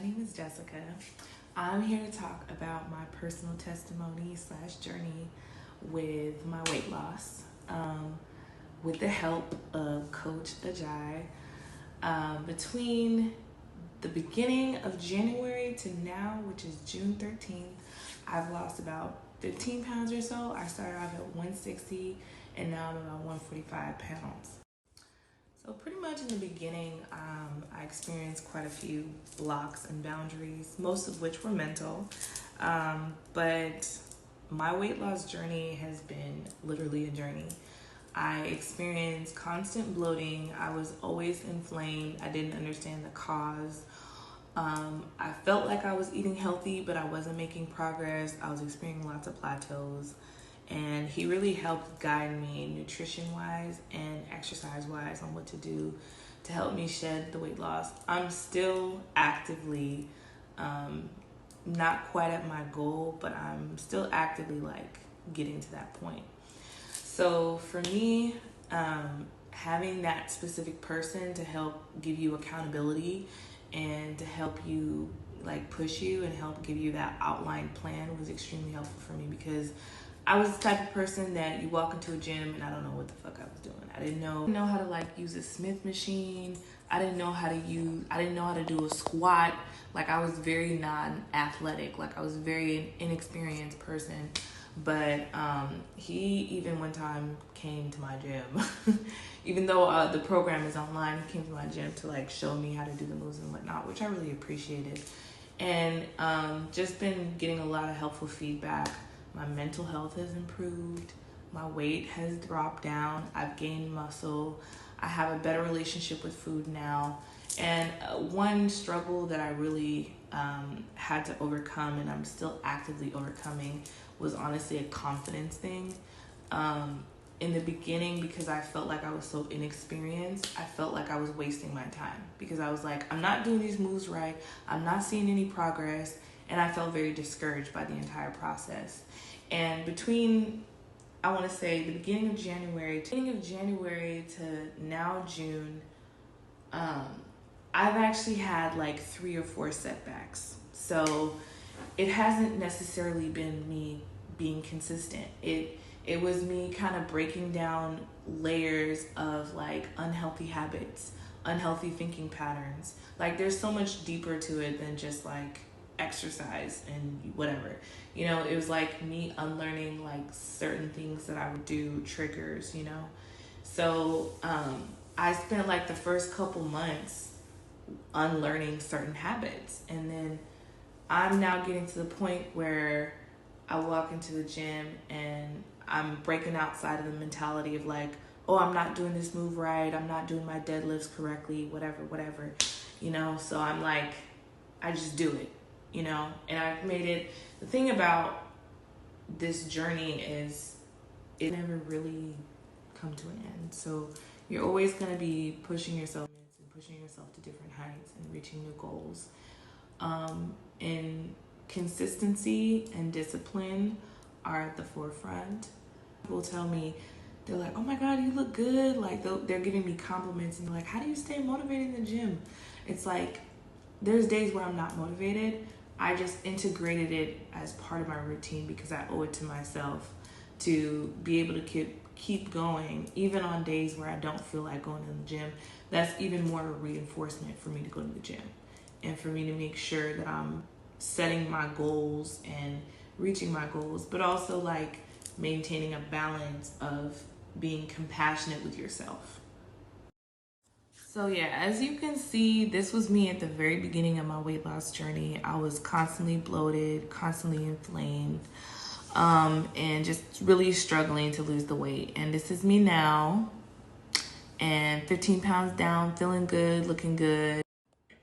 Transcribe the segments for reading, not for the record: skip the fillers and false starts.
name is Jessica. I'm here to talk about my personal testimony / journey with my weight loss with the help of Coach Ajay. Between the beginning of January to now, which is June 13th, I've lost about 15 pounds or so. I started off at 160 and now I'm about 145 pounds. So pretty much in the beginning, I experienced quite a few blocks and boundaries, most of which were mental. But my weight loss journey has been literally a journey. I experienced constant bloating. I was always inflamed. I didn't understand the cause. I felt like I was eating healthy, but I wasn't making progress. I was experiencing lots of plateaus. And he really helped guide me nutrition-wise and exercise-wise on what to do to help me shed the weight loss. I'm still actively, not quite at my goal, but I'm still actively getting to that point. So for me, having that specific person to help give you accountability and to help you push you and help give you that outlined plan was extremely helpful for me, because I was the type of person that you walk into a gym and I don't know what the fuck I was doing. I didn't know how to use a Smith machine. I didn't know how to do a squat. I was very non-athletic. I was a very inexperienced person. But he even one time came to my gym. Even though the program is online, he came to my gym to show me how to do the moves and whatnot, which I really appreciated. And just been getting a lot of helpful feedback. My mental health has improved. My weight has dropped down. I've gained muscle. I have a better relationship with food now. And one struggle that I really had to overcome, and I'm still actively overcoming, was honestly a confidence thing. In the beginning, because I felt like I was so inexperienced, I felt like I was wasting my time, because I was I'm not doing these moves right. I'm not seeing any progress. And I felt very discouraged by the entire process. And between, I want to say, the beginning of January to now June, I've actually had 3 or 4 setbacks. So it hasn't necessarily been me being consistent. It was me kind of breaking down layers of unhealthy habits, unhealthy thinking patterns. There's so much deeper to it than just exercise and whatever. It was me unlearning certain things that I would do, triggers, So I spent the first couple months unlearning certain habits, and then I'm now getting to the point where I walk into the gym and I'm breaking outside of the mentality of oh, I'm not doing this move right, I'm not doing my deadlifts correctly, whatever, so I'm I just do it. And I've made it, the thing about this journey is it never really come to an end. So you're always going to be pushing yourself and pushing yourself to different heights and reaching new goals. And consistency and discipline are at the forefront. People tell me, they're oh my God, you look good. They're giving me compliments and they're how do you stay motivated in the gym? It's there's days where I'm not motivated. I just integrated it as part of my routine because I owe it to myself to be able to keep going, even on days where I don't feel like going to the gym. That's even more reinforcement for me to go to the gym and for me to make sure that I'm setting my goals and reaching my goals, but also maintaining a balance of being compassionate with yourself. So yeah, as you can see, this was me at the very beginning of my weight loss journey. I was constantly bloated, constantly inflamed, and just really struggling to lose the weight. And this is me now, and 15 pounds down, feeling good, looking good.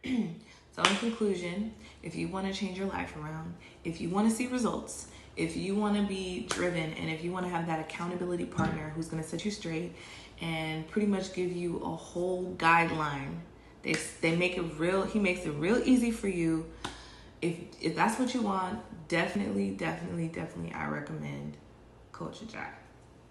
So in conclusion, if you want to change your life around, if you want to see results, if you want to be driven, and if you want to have that accountability partner who's going to set you straight and pretty much give you a whole guideline, they make it real. He makes it real easy for you. If that's what you want, definitely I recommend Coach Ajay.